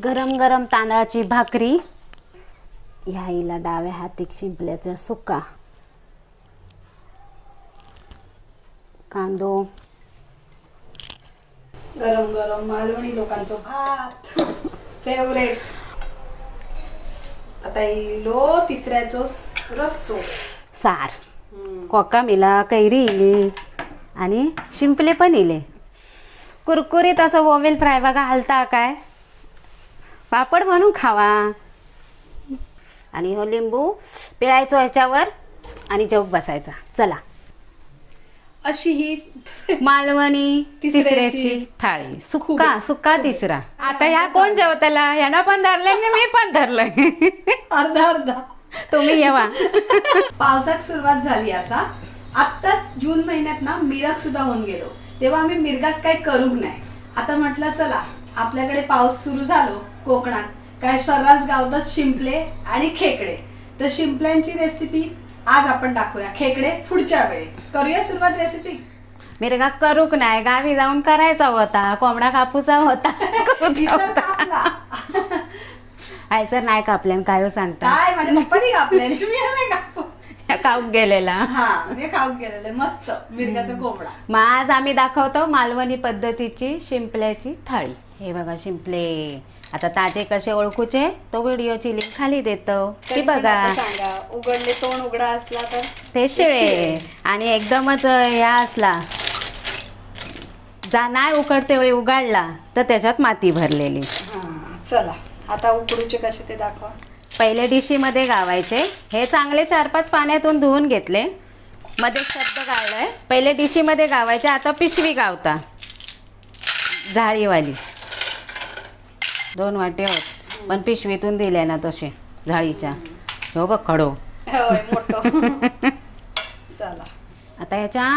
गरम गरम तांदळाची भाकरी, ह्याईला डाव्या हातीक शिंपल्याचा सुका, कांदो, गरम गरम मालवणी लोकांचो भात फेवरेट. आता इलो तिसऱ्याचो रस्सो सार, कोकम इला, कैरी इली आणि शिंपले पण इले. कुरकुरीत असं ओवेल फ्राय बघा. हलता काय पापड म्हणून खावा. आणि हो लिंबू पिळायचो ह्याच्यावर आणि जेवूक बसायचा. चला, अशी ही मालवणी तिसऱ्याची थाळी. सुक्का सुक्का तिसरा. आता ह्या कोण जेवतला? ह्यानं पण धरलंय आणि मी पण धरलंय. अर्धा अर्धा. तुम्ही येवा. पावसात सुरुवात झाली. असा आत्ताच जून महिन्यात ना मिरग सुद्धा होऊन गेलो, तेव्हा आम्ही मिरगात काही करूक नाही. आता म्हटलं चला, आपल्याकडे पाऊस सुरू झालो कोकणात, काय सर्रास गावतात शिंपले आणि खेकडे. तर शिंपल्यांची रेसिपी आज आपण टाकूया, खेकडे पुढच्या वेळी करूया सुरुवात रेसिपी. मिरगा करूक नाही, गावी जाऊन करायचा होता, कोंबडा कापूचा होता. सर नाही कापल्यान काय सांगता? काय माझ्या पप्पानी कापलेले, तुम्ही नाही कापू. खाऊक गेलेला. हा, मी खाऊक गेलेले मस्त मिरगाचा कोंबडा. मग आज आम्ही दाखवतो मालवणी पद्धतीची शिंपल्याची थाळी. हे बघा शिंपले. आता ताजे कसे ओळखूचे तो व्हिडिओची लिंक खाली देतो, ती बघा. सांगा, उघडले तोंड उघडा असला तर ते शिळे, आणि एकदमच या असला जा नाही उकडते वेळी उघडला तर त्याच्यात माती भरलेली. चला आता उकडूचे कसे ते दाखवा. पहिले डिशीमध्ये गावायचे. हे चांगले 4-5 पाण्यातून धुवून घेतले, मध्ये शब्द गाळलाय. पहिले डिशीमध्ये गावायचे. आता पिशवी गावता झाळीवाली. 2 वाटे होत, पण पिशवीतून दिले ना तसे झाळीच्या. हो बघ खडो. चला आता ह्याच्या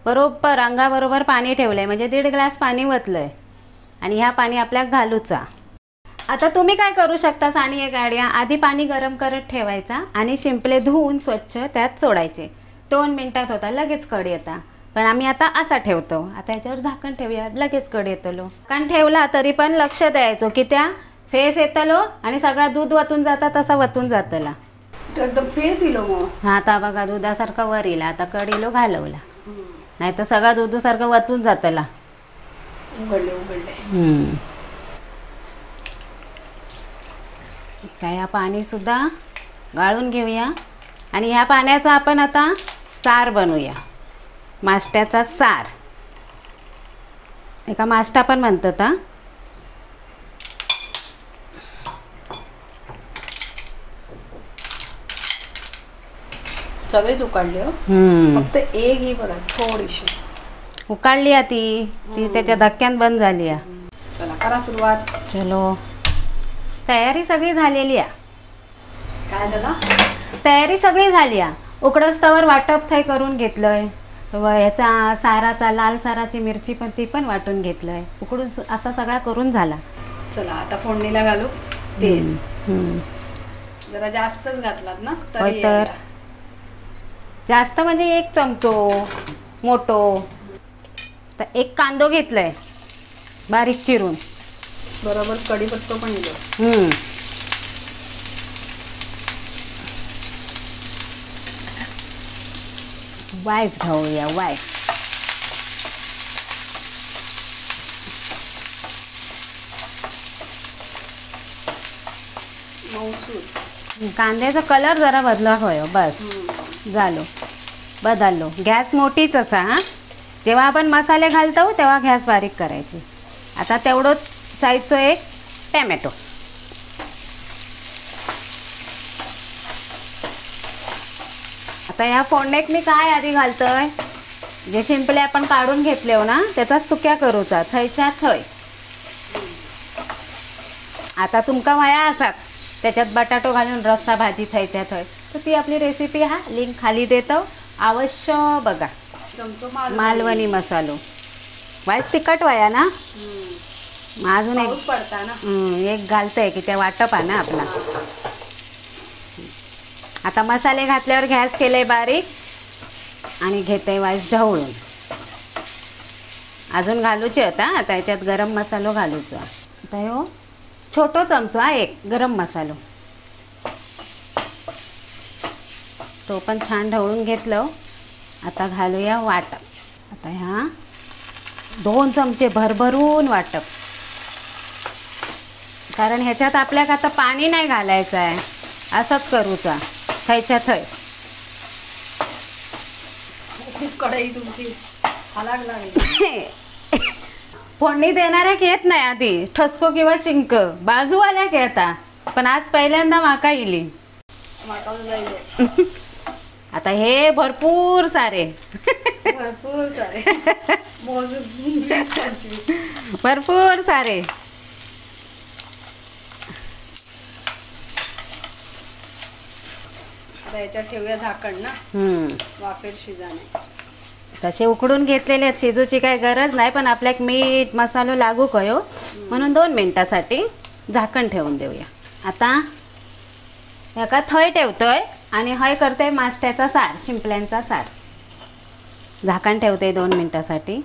बरोबर अंगाबरोबर पाणी ठेवलंय, म्हणजे 1.5 ग्लास पाणी वतलंय आणि ह्या पाणी आपल्या घालूचा. आता तुम्ही काय करू शकता, सानी एक गाड्या आधी पाणी गरम करत ठेवायचा आणि शिंपले धुवून स्वच्छ त्यात सोडायचे. 2 मिनिटात होता, लगेच कड येता. पण आम्ही आता असा ठेवतो. आता याच्यावर झाकण ठेवूया, लगेच कड येतलो. कारण ठेवला तरी पण लक्ष द्यायचो की त्या फेस येतलो आणि सगळा दूध वतून जाता तसा वतून जातला. एकदम फेस इलो मग. हा, आता बघा दुधासारखा वर येला. आता कड इलो घालवला, नाही तर सगळा दुधासारखं वतून जातला. उघडले. काय या पाणी सुद्धा गाळून घेऊया आणि ह्या पाण्याचा आपण आता सार बनवूया. माष्ट्याचा सार. एका माष्टा पण म्हणतात. सगळेच उकाडले हो. फक्त एक ही बघा थोडीशी उकाडली ती त्याच्या धक्क्यान बंद झाली. चला करा सुरुवात. चलो, तयारी सगळी झालेली आहे. काय झालं? तयारी सगळी झाली आहे. उकडस्तवर वाटप थंय करून घेतलंय. ह्याचा साराचा लाल साराची मिरची पण ती पण वाटून घेतलंय. उकडून असा सगळा करून झाला. चला आता फोडणीला घालू तेल. जरा जास्तच घातलात ना तर जास्त म्हणजे 1 चमचो मोठो. तर 1 कांदो घेतलाय बारीक चिरून. बरोबर कढीपत्ता पण येतो. वायस घालूया. वायस कांद्याचा कलर जरा बदला होय. बस झालो, बदललो. गॅस मोठीच असा. हा, जेव्हा आपण मसाले घालतो तेव्हा गॅस बारीक करायची. आता तेवढंच साईजचं 1 टॅमॅटो. आता या फोडणीत मी काय आधी घालतोय, जे शिंपले आपण काढून घेतले हो ना त्याचा सुक्या करूचा थयच्या थय. आता तुमका वया असात त्याच्यात बटाटो घालून रस्सा भाजी थयच्या थय, तर ती आपली रेसिपी हा लिंक खाली देतो, अवश्य बघा. मालवणी मसालो वाईस तिखट वया ना. अजून एक घालतंय की त्या वाटप आहे ना आपला. आता मसाले घातल्यावर गॅस केले बारीक आणि घेते वाईस ढवळून. अजून घालूचे आता याच्यात गरम मसालो घालूचा. आता हो छोटो चमचो हा एक गरम मसालो, तो पण छान ढवळून घेतलं. आता घालूया वाटप. आता ह्या 2 चमचे भरभरून वाटप, कारण ह्याच्यात आपल्याला आता पाणी नाही घालायचं आहे, असंच करूचा थयच्या थय. खूप कढई तुमची हालाग लागली. फोडणी देणाऱ्याक येत नाही आधी ठसको किंवा शिंक, बाजूवाल्याक येता, पण आज पहिल्यांदा माका इली. आता हे भरपूर सारे भरपूर सारे आता याच्यात ठेवूया झाकण ना, वाफेर शिजाने. तसे उकडून घेतलेले आहेत, शिजूची काही गरज नाही, पण आपल्याक मीठ मसालो लागू कयो म्हणून 2 मिनिटासाठी झाकण ठेवून देऊया. आता ह्याका थंय ठेवतोय आणि हय करते माष्ट्याचा सार, शिंपल्यांचा सार. झाकण ठेवते 2 मिनिटासाठी.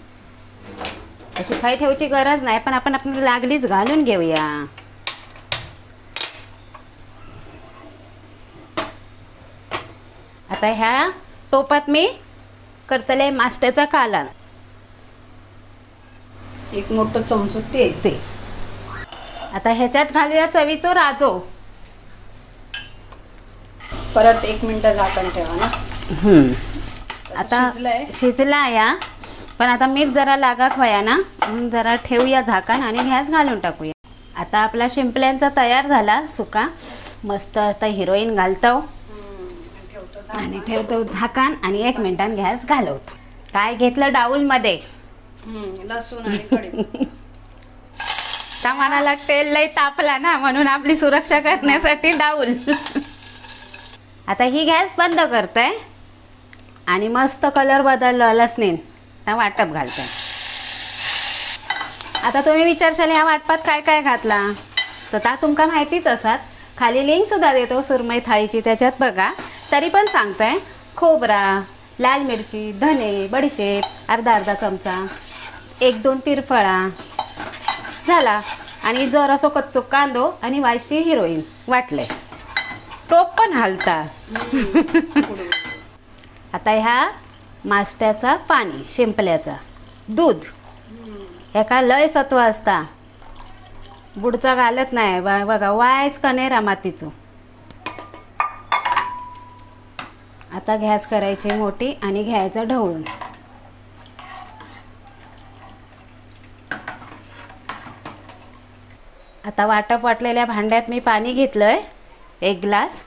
अशी थंय ठेवची गरज नाही, पण आपण आपल्याला लागलीच घालून घेऊया. आता ह्या टोपात मी करतले माष्ट्याचा कालन, 1 मोठं चमचो तेल. आता ह्याच्यात घालूया चवीचो राजो. परत 1 मिनिट झाकण ठेवा ना. आता शिजला या, पण आता मीठ जरा लागाक व्हाया ना, म्हणून जरा ठेवूया झाकण आणि गॅस घालून टाकूया. आता आपला शिंपल्यांचा तयार झाला सुका. मस्त आता हिरोईन घालतो आणि ठेवतो झाकण आणि 1 मिनिटात गॅस घालवतो. काय घेतलं डाऊल मध्ये? लसूण आणि कढी. सामानाला तेल लय तापला ना, म्हणून आपली सुरक्षा करण्यासाठी डाऊल. आता ही गॅस बंद करतोय आणि मस्त कलर बदललो लसणीन, आता वाटप घालतोय. आता तुम्ही विचारशाल ह्या वाटपात काय काय घातला, तर ता तुमका माहितीच असतात. खाली लिंक सुद्धा देतो सुरमई थाळीची, त्याच्यात बघा. तरी पण सांगताय, खोबरा, लाल मिरची, धने, बडीशेप अर्धा चमचा, 1-2 तिरफळा झाला, आणि जरासो कच्चो कांदो आणि वायशी हिरोईन वाटले. टोप पण हलता. आता ह्या माष्ट्याचा पाणी, शिंपल्याचा दूध, ह्याका लय सत्व असता, बुडचा घालत नाही बघा, वायच कनेरा मातीचो. आता गॅस करायची मोठी आणि घ्यायचं ढवळून. आता वाटप वाटलेल्या भांड्यात मी पाणी घेतलंय 1 ग्लास.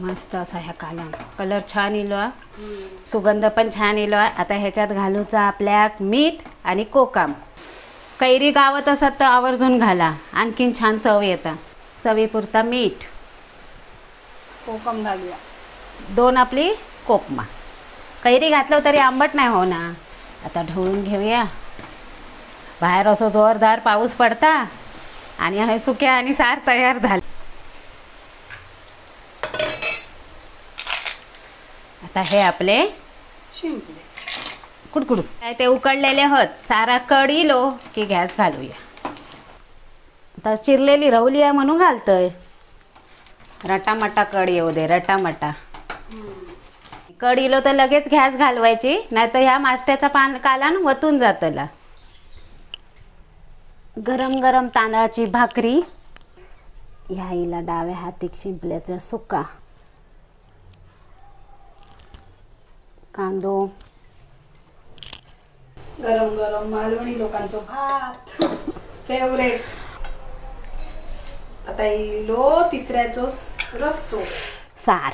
मस्त असा ह्या काला कलर छान इलो, सुगंध पण छान इलो. आता ह्याच्यात घालूचा आपल्याक मीठ आणि कोकम. कैरी गावत असत तर आवर्जून घाला, आणखीन छान चव येतं. चवीपुरता मीठ, कोकम घालूया 2 आपली कोकमा. कैरी घातलं तरी आंबट नाही हो ना. आता ढवळून घेऊया. बाहेर असो जोरदार पाऊस पडता आणि हे सुक्या आणि सार तयार झाले. आता हे आपले शिंपले कुडकुड काय ते उकडलेले होत. सारा कढीलो की गॅस घालूया. आता चिरलेली रवली आहे म्हणून घालतोय. रटामटा कढी येऊ दे, रटामटा. कढीलो तर लगेच गॅस घालवायची, नाहीतर ह्या माष्ट्याचा कालन वतून जातला. गरम गरम तांदळाची भाकरी, ह्याईला डाव्या हातीक शिंपल्याचा सुका कांदो, गरम गरम मालवणी लोकांचो भात फेवरेट. आता इलो तिसऱ्याचो रस्सो सार,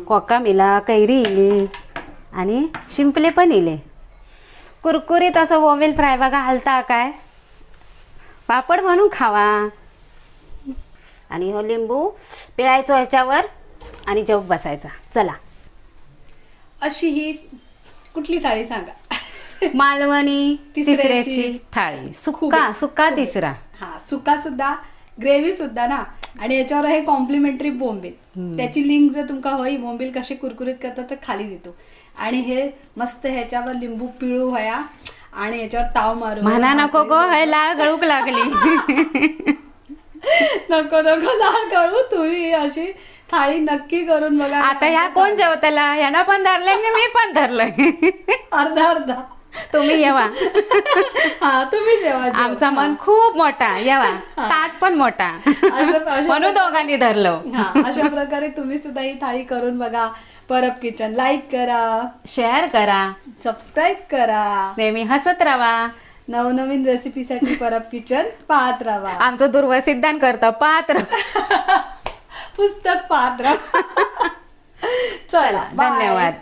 कोकम इला, कैरी इली आणि शिंपले पण इले. कुरकुरीत असं वोवेल फ्राय बघा हलता काय, पापड म्हणून खावा. आणि हो लिंबू पिळायचो ह्याच्यावर आणि जेवूक बसायचा. चला, अशी ही कुठली थाळी सांगा? मालवणी तिसऱ्याची थाळी. सुक्का सुक्का तिसरा. हा, सुका सुद्धा, ग्रेव्ही सुद्धा ना. आणि याच्यावर हे कॉम्प्लिमेंटरी बोंबील, त्याची लिंक जर तुमका हवी, बोंबील कसे कुरकुरीत करतात तर खाली देतो. आणि हे मस्त ह्याच्यावर लिंबू पिळू व्हाया आणि याच्यावर ताव मारू. म्हणा नको गो, हे लाळ गळूक लागली. नको नको लाळ गळू. तुम्ही अशी थाळी नक्की करून बघा. आता ह्या कोण जेवतला? ह्यानं पण धरलंय आणि मी पण धरलंय. अर्धा अर्धा. तुम्ही येवा. हा तुम्ही जेवा. आमचा मन खूप मोठा, येवा. ताट पण मोठा, म्हणून दोघांनी धरलो. अशा प्रकारे तुम्ही सुद्धा ही थाळी करून बघा. परब किचन लाईक करा, शेअर करा, सबस्क्राईब करा, नेहमी हसत राहा. नवनवीन रेसिपीसाठी परब किचन पाहत राहा. आमचं दुर्वसिद्धान करतं पात्र. पुस्तक पाहत राहा. चला, धन्यवाद.